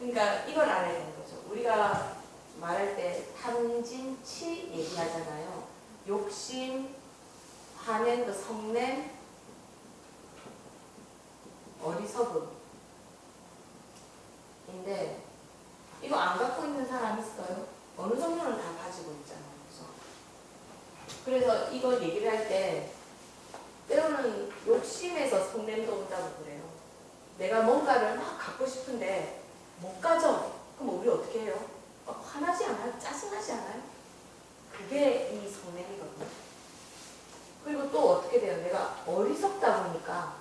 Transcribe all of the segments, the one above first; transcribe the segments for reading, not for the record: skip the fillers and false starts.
그러니까 이걸 알아야 되는 거죠. 우리가 말할 때 탐진치 얘기하잖아요. 욕심, 화냄, 그 성냄, 어리석음인데 이거 안 갖고 있는 사람 있어요? 어느 정도는 다 가지고 있잖아요. 그래서 이걸 얘기를 할 때 때로는 욕심에서 성냄도 온다고 그래요. 내가 뭔가를 막 갖고 싶은데 못 가져. 그럼 우리 어떻게 해요? 화나지 않아요? 짜증나지 않아요? 그게 이 성냄이거든요. 그리고 또 어떻게 돼요? 내가 어리석다 보니까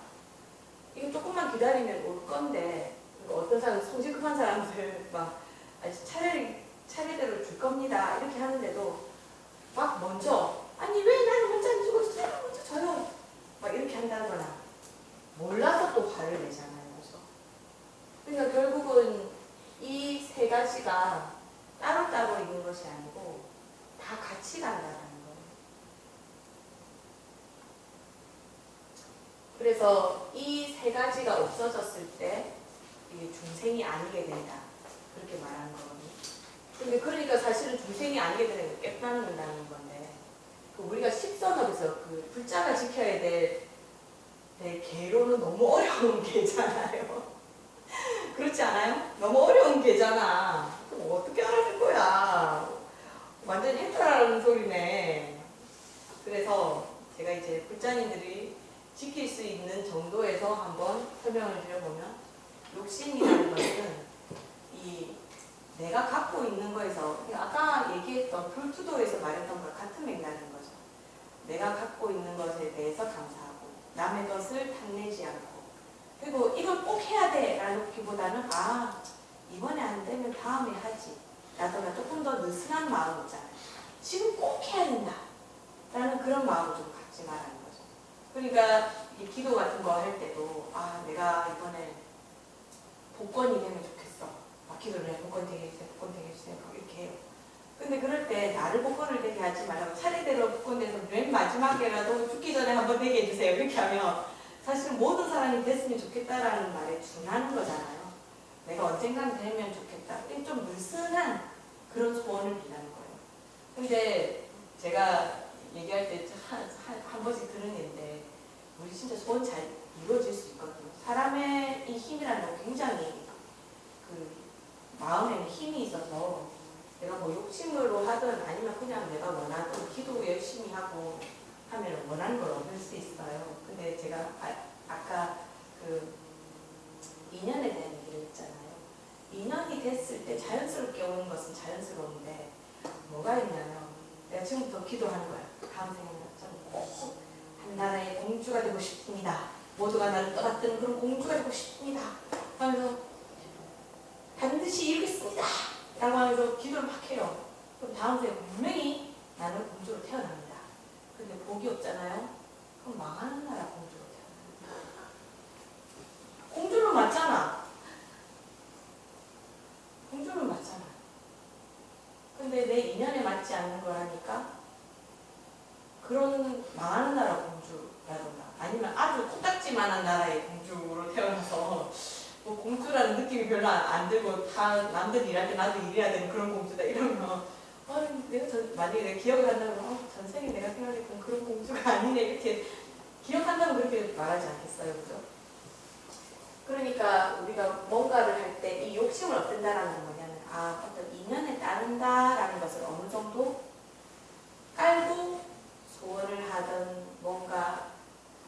이거 조금만 기다리면 올 건데 어떤 사람 성질 급한 사람들 막 차례대로 줄 겁니다 이렇게 하는데도 막 먼저 아니 왜 나는 혼자 안 주고 사람 먼저 줘요 막 이렇게 한다거나 몰라서 또 화를 내잖아요. 그죠? 그러니까 결국은 이 세 가지가 따로따로 있는 것이 아니고 다 같이 간다는 거예요. 그래서 이 세 가지가 없어졌을 때 이게 중생이 아니게 된다. 그렇게 말하는 거거든요. 근데 그러니까 사실은 중생이 아니게 되는 게 깨닫는다는 건데 우리가 십선업에서 그 불자가 지켜야 될 계로는 너무 어려운 계잖아요. 그렇지 않아요? 너무 어려운 계잖아. 그럼 어떻게 알아낼 거야? 완전 해탈하라는 소리네. 그래서 제가 이제 불자님들이 지킬 수 있는 정도에서 한번 설명을 드려보면 욕심이라는 것은 이 내가 갖고 있는 거에서 아까 얘기했던 불투도에서 말했던 거랑 같은 맥락인 거죠. 내가 갖고 있는 것에 대해서 감사하고 남의 것을 탐내지 않고 그리고 이걸 꼭 해야 돼 라기보다는 이번에 안 되면 다음에 하지 라든가 조금 더 느슨한 마음 있잖아요. 지금 꼭 해야 된다 라는 그런 마음을 좀 갖지 말라는 거죠. 그러니까 이 기도 같은 거 할 때도 내가 이번에 복권이 되면 좋겠어. 기도를 해. 복권 되게 해주세요. 복권 되게 해주세요. 이렇게 해요. 근데 그럴 때 나를 복권을 되게 하지 말라고 차례대로 복권돼서 맨 마지막에라도 죽기 전에 한번 되게 해주세요. 이렇게 하면 사실 모든 사람이 됐으면 좋겠다라는 말에 준하는 거잖아요. 내가 언젠간 되면 좋겠다. 좀 느슨한 그런 소원을 비나는 거예요. 근데 제가 얘기할 때 한 번씩 들은 얘기인데 우리 진짜 소원 잘 이루어질 수 있거든요. 사람의 이 힘이라는 건 굉장히 마음에는 힘이 있어서 내가 뭐 욕심으로 하든 아니면 그냥 내가 원하든 기도 열심히 하고 하면 원하는 걸 얻을 수 있어요. 근데 제가 아까 그 인연에 대한 얘기를 했잖아요. 인연이 됐을 때 자연스럽게 오는 것은 자연스러운데 뭐가 있냐면 내가 지금부터 기도하는 거야. 다음 생에는 저는 꼭 한 나라의 공주가 되고 싶습니다. 모두가 나를 떠받드는 그런 공주가 되고 싶습니다. 하면서 반드시 이루겠습니다. 라고 하면서 기도를 막 해요. 그럼 다음 생에 분명히 나는 공주로 태어납니다. 근데 복이 없잖아요. 그럼 망하는 나라 공주로 태어납니다. 공주는 맞잖아. 공주는 맞잖아. 근데 내 인연에 맞지 않는 거라니까 그런 망하는 나라 공주라던가 아니면 아주 코딱지만한 나라의 공주로 태어나서 뭐 공주라는 느낌이 별로 안 들고 다 남들 일할 때 나도 일해야 되는 그런 공주다 이러면 만약에 내가 기억을 한다면 전생에 내가 생각했던 그런 공주가 아니네 이렇게 기억한다면 그렇게 말하지 않겠어요. 그죠? 그러니까 우리가 뭔가를 할 때 이 욕심을 없앤다라는 건 뭐냐면 어떤 인연에 따른다라는 것을 어느 정도 깔고 소원을 하든 뭔가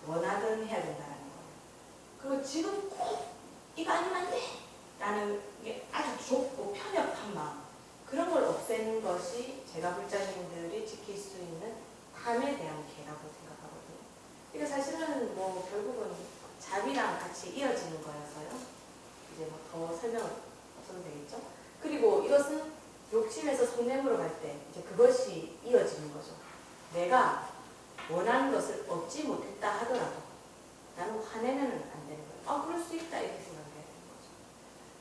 원하든 해야 된다는 거예요. 그리고 지금 꼭 이거 아니면 안 돼! 라는 게 아주 좁고 편협한 마음 그런 걸 없애는 것이 제가 불자님들이 지킬 수 있는 탐에 대한 개라고 생각하거든요. 이게 사실은 뭐 결국은 자비랑 같이 이어지는 거여서요. 이제 뭐 더 설명 없어도 되겠죠. 그리고 이것은 욕심에서 성냄으로 갈 때 이제 그것이 이어지는 거죠. 내가 원하는 것을 얻지 못했다 하더라도 나는 화내면 안 되는 거예요. 그럴 수 있다 이렇게 생각해야 되는 거죠.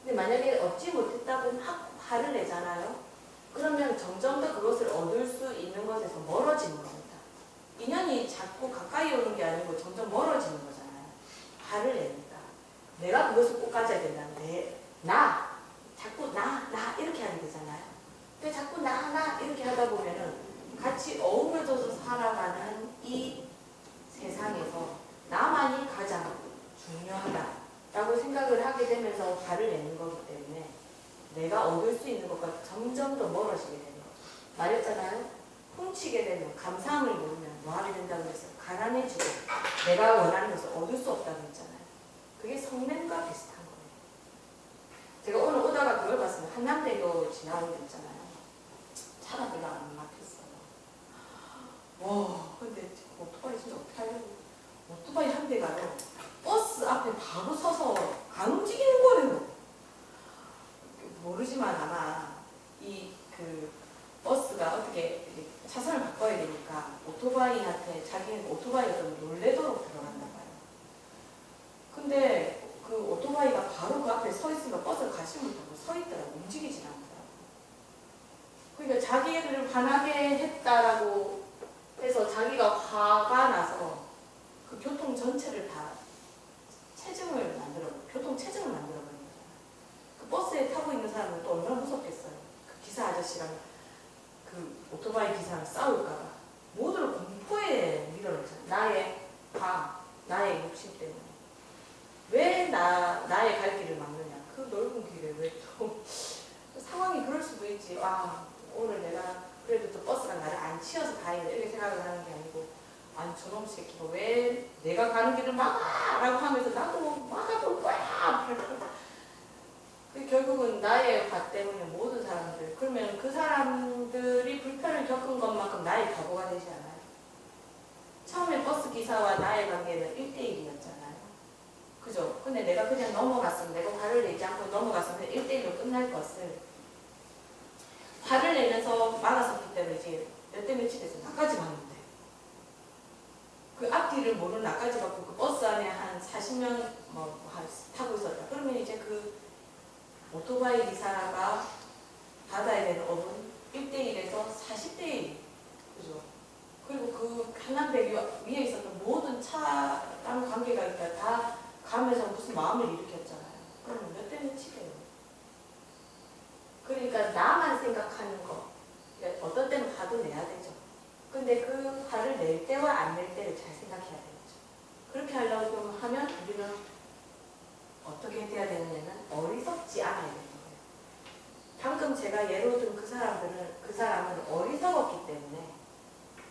근데 만약에 얻지 못했다고 막 화를 내잖아요. 그러면 점점 더 그것을 얻을 수 있는 것에서 멀어지는 겁니다. 인연이 자꾸 가까이 오는 게 아니고 점점 멀어지는 거잖아요. 화를 내니까. 내가 그것을 꼭 가져야 된다는 나 하다 보면은 같이 어우러져서 살아가는 이 세상에서 나만이 가장 중요하다라고 생각을 하게 되면서 화를 내는 거기 때문에 내가 얻을 수 있는 것과 점점 더 멀어지게 되는 거죠. 말했잖아요. 훔치게 되면, 감사함을 모르면 뭐 하게 된다고 했어요? 가난해지고 내가 원하는 것을 얻을 수 없다고 했잖아요. 그게 성냄과 비슷한 거예요. 제가 오늘 오다가 그걸 봤습니다. 한남대교 지나오게 됐잖아요. 차가 별로 안 막혔어요. 와, 근데 오토바이 진짜 어떻게 하려고. 오토바이 한 대가요. 버스 앞에 바로 서서 안 움직이는 거예요. 모르지만 아마 그 버스가 어떻게 차선을 바꿔야 되니까 오토바이한테 자기는 오토바이가 좀 놀래도록 들어갔나 봐요. 근데 그 오토바이가 바로 그 앞에 서 있으니까 버스가 가지 못하고 서 있더라고. 움직이진 않더라고. 그러니까 자기를 화나게 했다라고 해서 자기가 화가 나서 그 교통 전체를 다 교통체증을 만들어버린 거잖아요. 그 버스에 타고 있는 사람은 또 얼마나 무섭겠어요. 그 기사 아저씨랑 그 오토바이 기사랑 싸울까봐 모두를 공포에 밀어넣잖아요. 나의 욕심 때문에. 왜 나의 갈 길을 막느냐. 그 넓은 길에 왜 또 상황이 그럴 수도 있지. 오늘 내가 그래도 또 버스가 나를 안 치여서 다행이다 이렇게 생각을 하는 게 아니고, 아니 저놈 새끼가 왜 내가 가는 길을 막아! 라고 하면서 나도 막아볼 거야! 결국은 나의 화 때문에 모든 사람들, 그러면 그 사람들이 불편을 겪은 것만큼 나의 바보가 되지 않아요? 처음에 버스 기사와 나의 관계는 1대1이었잖아요. 그죠? 근데 내가 그냥 넘어갔으면, 내가 화를 내지 않고 넘어갔으면 1대1로 끝날 것을 화를 내면서 막았었기 때문에 이제 몇 대 며칠 돼서 나까지 봤는데, 그 앞뒤를 모르는 나까지 받고 그 버스 안에 한 40명 타고 있었다. 그러면 이제 그 오토바이 기사가 받아야 되는 업은 1대1에서 40대1. 그죠? 그리고 그 한남대교 위에 있었던 모든 차랑 관계가 있다 다 가면서 무슨 마음을 일으켰잖아요. 그러면 몇 대 몇이래요. 그러니까 나만 생각하는 거. 그러니까 어떤 때는 화도 내야 되죠. 근데 그 화를 낼 때와 안 낼 때를 잘 생각해야 되겠죠. 그렇게 하려고 하면 우리는 어떻게 해야 되느냐는 어리석지 않아야 되는 거예요. 방금 제가 예로 든 그 사람은 어리석었기 때문에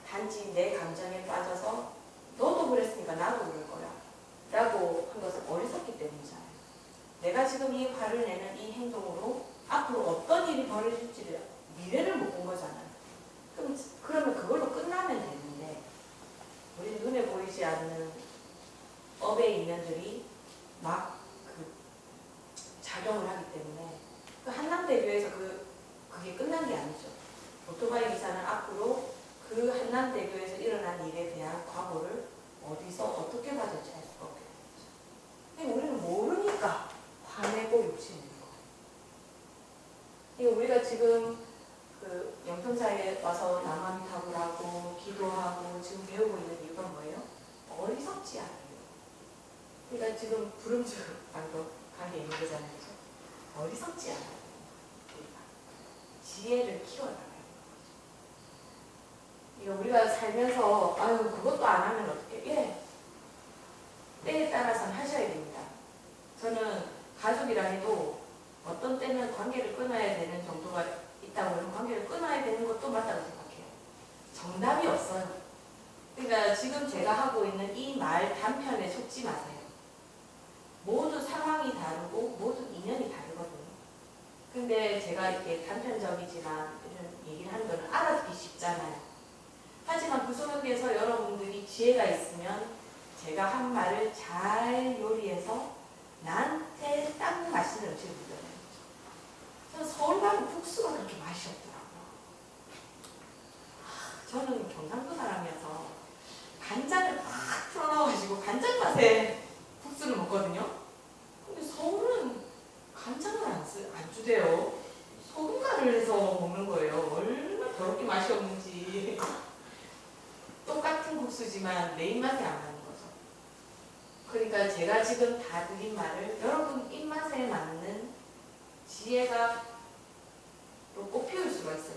단지 내 감정에 빠져서 너도 그랬으니까 나도 그럴 거야 라고 한 것은 어리석기 때문이잖아요. 내가 지금 이 화를 내는 이 행동으로 앞으로 어떤 일이 벌어질지를 미래를 못 본 거잖아요. 그러면 그걸로 끝나면 되는데, 우리 눈에 보이지 않는 업의 인연들이 막 작용을 하기 때문에 그 한남대교에서 그게 끝난 게 아니죠. 오토바이 기사는 앞으로 그 한남대교에서 일어난 일에 대한 과보를 어디서 어떻게 받을지 알 수가 없게 되죠. 근데 우리는 모르니까 화내고 욕심내는 거예요. 우리가 지금 그 영평사에 와서 남한타불 하고 기도하고 지금 배우고 있는 이유가 뭐예요? 어리석지 않아요. 그러니까 지금 부름주 말도 관계 있는 거잖아요. 어리석지 않아요. 지혜를 키워나가요. 이거 우리가 살면서 그것도 안 하면 어떡해? 예. 때에 따라서는 하셔야 됩니다. 저는 가족이라 해도 어떤 때는 관계를 끊어야 되는 정도가 있다고 하면 관계를 끊어야 되는 것도 맞다고 생각해요. 정답이 없어요. 그러니까 지금 제가 하고 있는 이 말 단편에 속지 마세요. 모두 상황이 다르고 모두 인연이 다르거든요. 근데 제가 이렇게 단편적이지만 이런 얘기를 하는 거는 알아듣기 쉽잖아요. 하지만 그 속에서 여러분들이 지혜가 있으면 제가 한 말을 잘 요리해서 나한테 딱 맛있는 음식을 만들어내요. 저는 서울 가면 국수가 그렇게 맛이 없더라고요. 저는 경상도 사람이어서 간장을 막 풀어넣어가지고 간장 맛에 국수를 먹거든요. 근데 서울은 간장을 안 주대요. 소금간을 해서 먹는 거예요. 얼마나 더럽게 맛이 없는지. 똑같은 국수지만 내 입맛에 안 맞는 거죠. 그러니까 제가 지금 다 드린 말을 여러분 입맛에 맞는 지혜가 또 꽃피울 수가 있어요.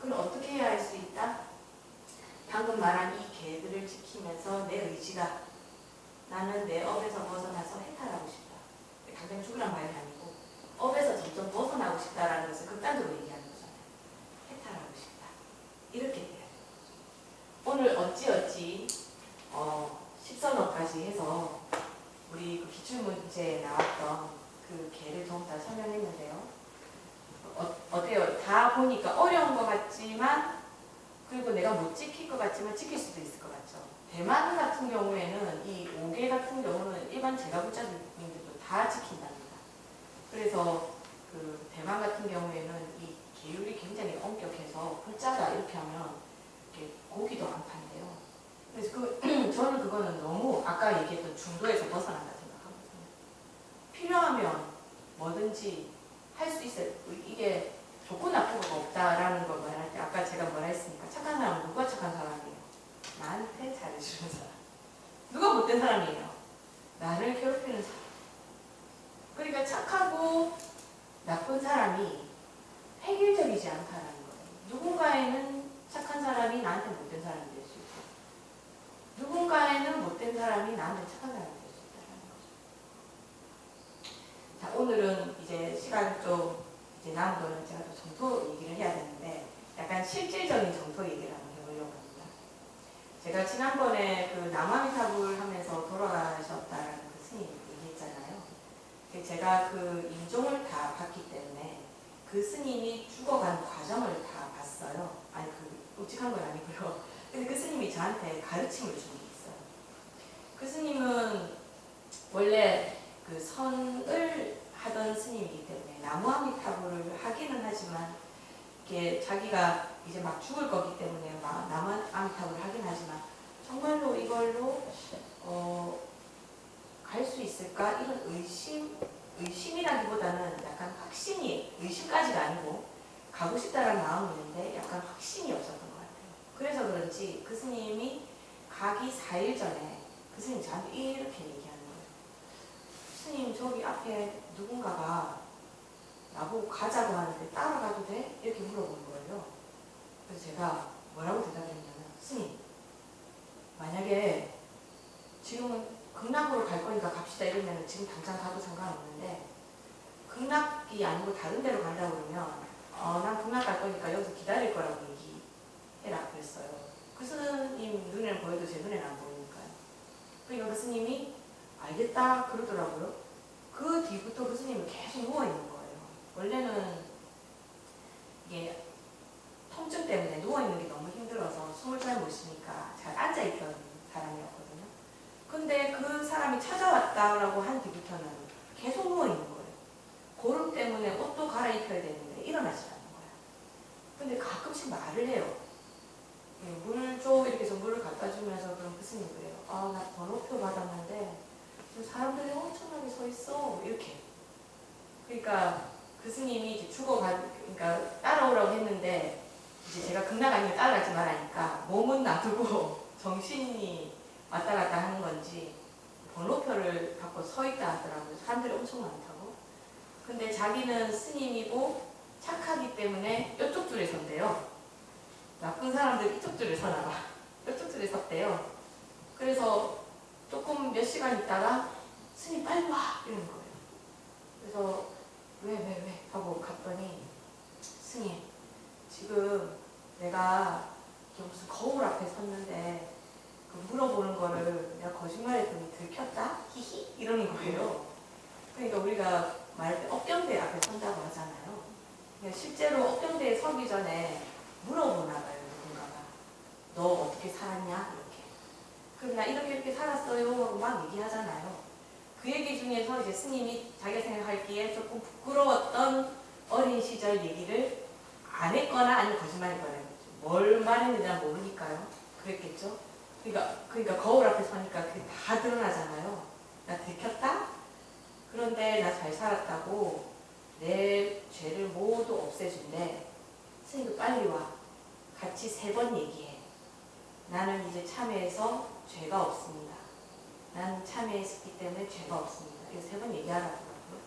그럼 그 개를 좀 다 설명했는데요. 어때요? 다 보니까 어려운 것 같지만 그리고 내가 못 지킬 것 같지만 지킬 수도 있을 것 같죠. 대만 같은 경우에는 이 5개 같은 경우는 일반 제과국자님들도 다 지킨답니다. 그래서 그 대만 같은 경우에는 이 계율이 굉장히 엄격해서 글자가 이렇게 하면 이렇게 고기도 안 판대요. 그래서 저는 그거는 너무 아까 얘기했던 중도에서 벗어난다 생각하거든요. 필요하면 뭐든지 할 수 있어요. 이게 좋고 나쁘고가 없다라는 걸 말할 때 아까 제가 뭐라 했습니까? 착한 사람은 누가 착한 사람이에요? 나한테 잘해주는 사람. 누가 못된 사람이에요? 나를 괴롭히는 사람. 그러니까 착하고 나쁜 사람이 획일적이지 않다라는 거예요. 누군가에는 착한 사람이 나한테 못된 사람이 될 수 있고 누군가에는 못된 사람이 나한테 착한 사람이 될 수 있다는 거죠. 자, 오늘은 이제 시간 좀 이제 남은 거는 제가 또 정토 얘기를 해야 되는데 약간 실질적인 정토 얘기를 한번 해보려고 합니다. 제가 지난번에 그 남아미탑을 하면서 돌아가셨다라는 그 스님 얘기했잖아요. 제가 그 인종을 다 봤기 때문에 그 스님이 죽어간 과정을 다 봤어요. 아니 그 묵직한 건 아니고요. 근데 그 스님이 저한테 가르침을 준 게 있어요. 그 스님은 원래 그 선을 하던 스님이기 때문에 나무아미타불을 하기는 하지만 이게 자기가 이제 막 죽을 거기 때문에 나무아미타불을 하긴 하지만 정말로 이걸로 갈 수 있을까 이런 의심이라기보다는 약간 확신이 의심까지가 아니고 가고 싶다라는 마음이 있는데 약간 확신이 없었던 것 같아요. 그래서 그런지 그 스님이 가기 4일 전에 그 스님이 저한테 이렇게 얘기하는 거예요. 스님 저기 앞에 누군가가 나보고 가자고 하는데 따라가도 돼? 이렇게 물어보는 거예요. 그래서 제가 뭐라고 대답했냐면 스님 만약에 지금은 극락으로 갈 거니까 갑시다 이러면 지금 당장 가도 상관없는데 극락이 아니고 다른 데로 간다고 그러면 난 극락 갈 거니까 여기서 기다릴 거라고 얘기해라 그랬어요. 그 스님 눈에는 보여도 제 눈에는 안 보이니까요. 그러니까 그 스님이 알겠다 그러더라고요. 그 뒤부터 그 스님은 계속 누워있는 거예요. 원래는 이게 통증 때문에 누워있는 게 너무 힘들어서 숨을 잘 못 쉬니까 잘 앉아있던 사람이었거든요. 근데 그 사람이 찾아왔다라고 한 뒤부터는 계속 누워있는 거예요. 고름 때문에 옷도 갈아입혀야 되는데 일어나지 않는 거예요. 근데 가끔씩 말을 해요. 물 줘 이렇게 해서 물을 갖다 주면서 그럼 그 스님이 그래요. 나 번호표 받았는데 지금 사람들이 엄청나게 서 있어 이렇게. 그러니까 그 스님이 이제 그러니까 따라오라고 했는데 이제 제가 극락 아니면 따라가지 말라니까 몸은 놔두고 정신이 왔다 갔다 하는 건지 번호표를 받고 서 있다 하더라고요. 사람들이 엄청 많다고. 근데 자기는 스님이고 착하기 때문에 이쪽 줄에 선대요. 나쁜 사람들 이쪽 줄에 서나 봐. 이쪽 줄에 섰대요. 그래서 조금 몇 시간 있다가 스님 빨리 와 이러는 거예요. 그래서 왜 하고 갔더니 스님 지금 내가 무슨 거울 앞에 섰는데 그 물어보는 거를 내가 거짓말했더니 들켰다? 히히 이러는 거예요. 그러니까 우리가 말할 때 업경대 앞에 선다고 하잖아요. 그러니까 실제로 업경대에 서기 전에 물어보나 봐요. 누군가가 너 어떻게 살았냐 이렇게. 그럼 나 이렇게 살았어요 하고 막 얘기하잖아요. 그 얘기 중에서 이제 스님이 자기가 생각하기에 조금 부끄러웠던 어린 시절 얘기를 안 했거나 아니면 거짓말했거나 뭘 말했는지 난 모르니까요. 그랬겠죠. 그러니까 거울 앞에 서니까 그게 다 드러나잖아요. 나 들켰다? 그런데 나 잘 살았다고 내 죄를 모두 없애준대. 스님도 빨리 와. 같이 3번 얘기해. 나는 이제 참회해서 죄가 없습니다. 나는 참회했기 때문에 죄가 없습니다. 이거 3번 얘기하라더라고요.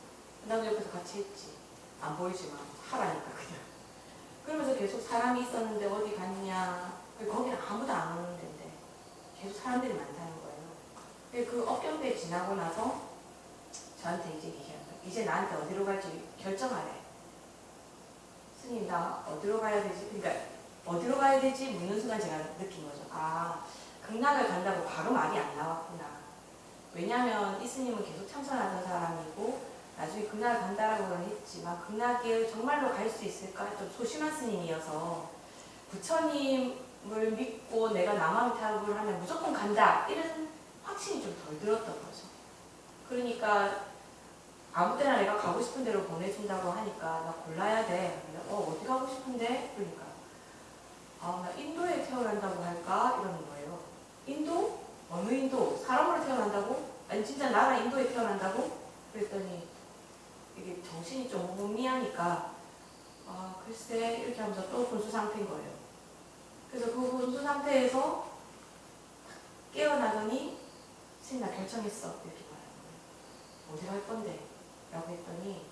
나도 옆에서 같이 했지. 안 보이지만 하라니까 그냥. 그러면서 계속 사람이 있었는데 어디 갔냐. 거기는 아무도 안 오는 데인데 계속 사람들이 많다는 거예요. 그 업경대 지나고 나서 저한테 이제 얘기하는 거예요. 이제 나한테 어디로 갈지 결정하래. 스님 나 어디로 가야 되지? 그러니까 어디로 가야 되지? 묻는 순간 제가 느낀 거죠. 극락을 간다고 바로 말이 안 나왔구나. 왜냐하면 이 스님은 계속 참선하던 사람이고 나중에 극락을 간다라고는 했지만 극락에 정말로 갈 수 있을까? 좀 소심한 스님이어서 부처님을 믿고 내가 남아미타불을 하면 무조건 간다 이런 확신이 좀 덜 들었던 거죠. 그러니까 아무 때나 내가 가고 싶은 데로 보내준다고 하니까 나 골라야 돼. 어디 가고 싶은데? 그러니까 나 인도에 태어난다고 할까? 이러는 거예요. 인도? 어느 인도? 사람으로 태어난다고? 아니 진짜 나라 인도에 태어난다고? 그랬더니 이게 정신이 좀 혼미하니까 글쎄 이렇게 하면서 또 혼수 상태인 거예요. 그래서 그 혼수 상태에서 깨어나더니 스님 나 결정했어 이렇게 말하는 거예요. 어디 갈 건데? 라고 했더니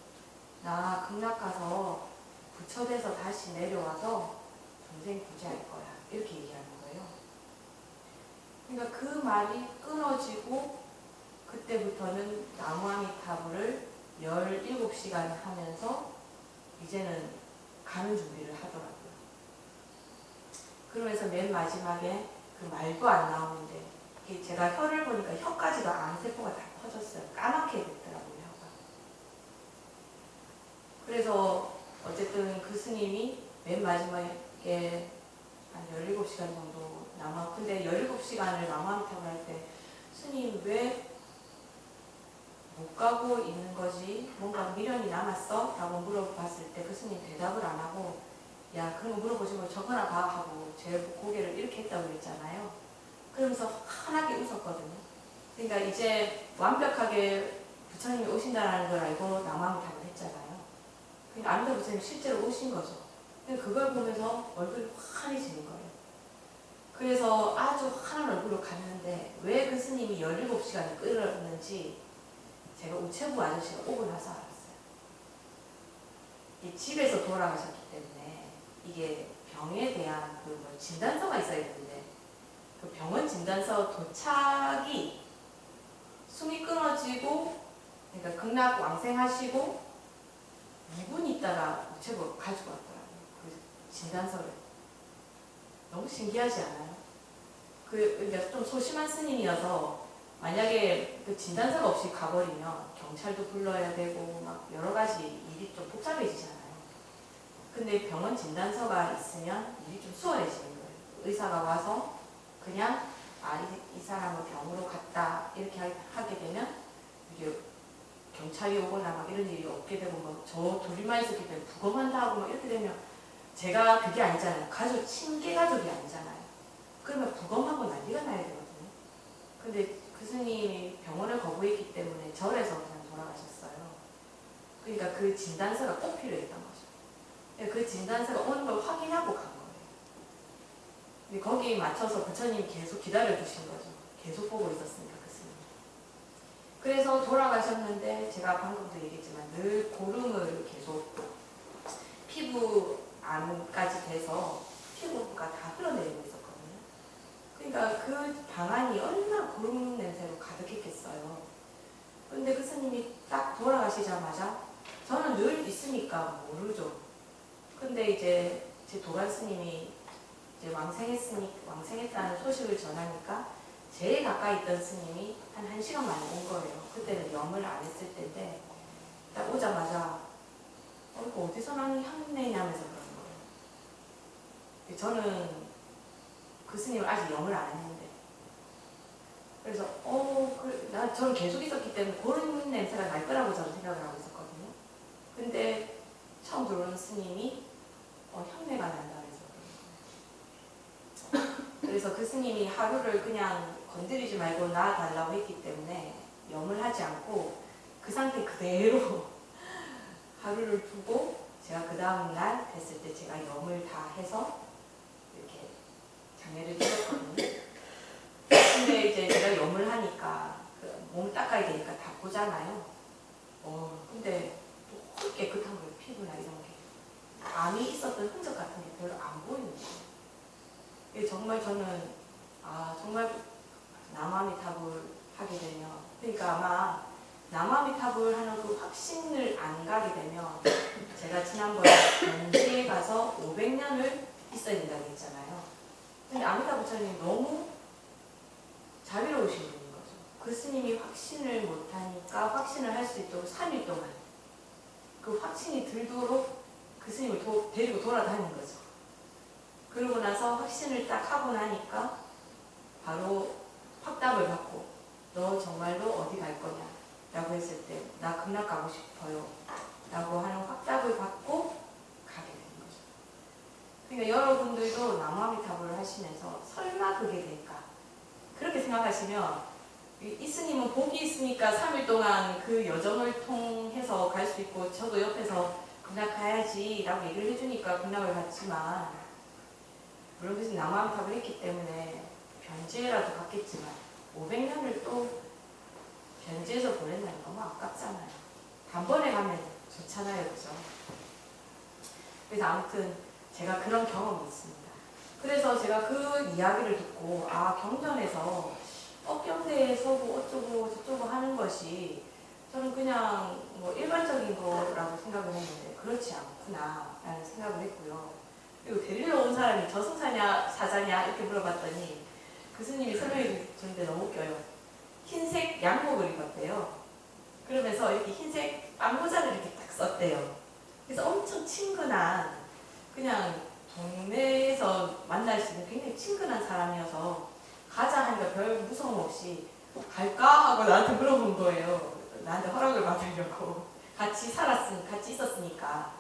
나 극락 가서 부처돼서 다시 내려와서 동생 구제할 거야 이렇게 얘기하는 거예요. 그러니까 그 말이 끊어지고 그때부터는 나무아미타불을 17시간 하면서 이제는 가는 준비를 하더라고요. 그러면서 맨 마지막에 그 말도 안 나오는데 제가 혀를 보니까 혀까지도 암세포가 다 퍼졌어요. 까맣게 됐더라고요, 혀가. 그래서 어쨌든 그 스님이 맨 마지막에 한 17시간 정도 남아. 근데 17시간을 나무아미타불 할 때 스님 왜 못 가고 있는 거지? 뭔가 미련이 남았어? 라고 물어봤을 때 그 스님 대답을 안 하고 야 그런 거 물어보지 말고 적어나 봐 하고 제 고개를 이렇게 했다고 그랬잖아요. 그러면서 환하게 웃었거든요. 그러니까 이제 완벽하게 부처님이 오신다는 걸 알고 나무아미타불 했잖아요. 그러니까 아미타 부처님이 실제로 오신 거죠. 그걸 보면서 얼굴이 환해지는 거예요. 그래서 아주 환한 얼굴로 갔는데 왜 그 스님이 17시간을 끌었는지 제가 우체부 아저씨가 오고 나서 알았어요. 이 집에서 돌아가셨기 때문에 이게 병에 대한 그 진단서가 있어야 되는데 그 병원 진단서 도착이 숨이 끊어지고 그러니까 극락 왕생하시고 2분 있다가 우체부 가지고 왔더라고요. 그 진단서를. 너무 신기하지 않아요? 그러니까 좀 소심한 스님이어서 만약에 그 진단서가 없이 가버리면 경찰도 불러야 되고 막 여러 가지 일이 좀 복잡해지잖아요. 근데 병원 진단서가 있으면 일이 좀 수월해지는 거예요. 의사가 와서 그냥 이 사람은 병으로 갔다 이렇게 하게 되면 이게 경찰이 오거나 막 이런 일이 없게 되고 막 저 둘이만 있었기 때문에 부검한다 하고 막 이렇게 되면 제가 그게 아니잖아요. 가족 친계 가족이 아니잖아요. 그러면 부검하고 난리가 나야 되거든요. 근데 그 스님이 병원을 거부했기 때문에 절에서 그냥 돌아가셨어요. 그러니까 그 진단서가 꼭 필요했던 거죠. 그 진단서가 오는 걸 확인하고 간 거예요. 근데 거기에 맞춰서 부처님이 계속 기다려주신 거죠. 계속 보고 있었으니까 그 스님. 그래서 돌아가셨는데 제가 방금도 얘기했지만 늘 고름을 계속 피부 안까지 돼서 피부가 다 흘러내리고 있었거든요. 그러니까 그 방안이 얼마나 고름 냄새로 가득했겠어요. 근데 그 스님이 딱 돌아가시자마자 저는 늘 있으니까 모르죠. 근데 이제 제 도란 스님이 이제 왕생했다는 소식을 전하니까 제일 가까이 있던 스님이 한 1시간 만에 온 거예요. 그때는 염을 안 했을 때인데 딱 오자마자 이거 어디서 나는 향내냐면서 그러는 거예요. 저는 그 스님을 아직 염을 안 했는데 그래서 저는 계속 있었기 때문에 그런 냄새가 날 거라고 저는 생각을 하고 있었거든요. 근데 처음 들어오는 스님이 향내가 난다 그래서 그 스님이 하루를 그냥 건드리지 말고 놔달라고 했기 때문에 염을 하지 않고 그 상태 그대로 하루를 두고 제가 그 다음날 됐을 때 제가 염을 다 해서 이렇게 장례를 드렸거든요. 근데 이제 제가 염을 하니까 몸을 닦아야 되니까 다 보잖아요. 근데 또 깨끗한 거예요. 피부나 이런 게. 암이 있었던 흔적 같은 게 별로 안 보이는 거예요. 정말 저는 정말 나무아미타불 하게 되면 그러니까 아마 나무아미타불 하는 그 확신을 안 가게 되면 제가 지난번에 전시에 가서 500년을 있어야 된다고 했잖아요. 근데 아미타 부처님이 너무 자비로우신 분인 거죠. 그 스님이 확신을 못하니까 확신을 할 수 있도록 3일 동안 그 확신이 들도록 그 스님을 데리고 돌아다니는 거죠. 그러고 나서 확신을 딱 하고 나니까 바로 확답을 받고 너 정말로 어디 갈 거냐 라고 했을 때 나 극락 가고 싶어요 라고 하는 확답을 받고 가게 되는 거죠. 그러니까 여러분들도 나무아미타불을 하시면서 설마 그게 될까 그렇게 생각하시면 이 스님은 복이 있으니까 3일 동안 그 여정을 통해서 갈 수 있고 저도 옆에서 극락 가야지 라고 얘기를 해주니까 극락을 갔지만 물론 그래서 나무아미타불을 했기 때문에 변지라도 갔겠지만 500년을 또 변지에서 보낸다는 거 너무 아깝잖아요. 단번에 가면 좋잖아요. 그죠? 그래서 아무튼 제가 그런 경험이 있습니다. 그래서 제가 그 이야기를 듣고 경전에서 업경대에서 뭐 어쩌고 저쩌고 하는 것이 저는 그냥 뭐 일반적인 거라고 생각을 했는데 그렇지 않구나 라는 생각을 했고요. 그리고 데리러 온 사람이 저승사냐 사자냐 이렇게 물어봤더니 그 스님이 설명해 주는데 너무 웃겨요. 흰색 양복을 입었대요. 그러면서 이렇게 흰색 빵모자를 이렇게 딱 썼대요. 그래서 엄청 친근한 그냥 동네에서 만날 수 있는 굉장히 친근한 사람이어서 가자 하니까 별 무서움 없이 갈까 하고 나한테 물어본 거예요. 나한테 허락을 받으려고 같이 있었으니까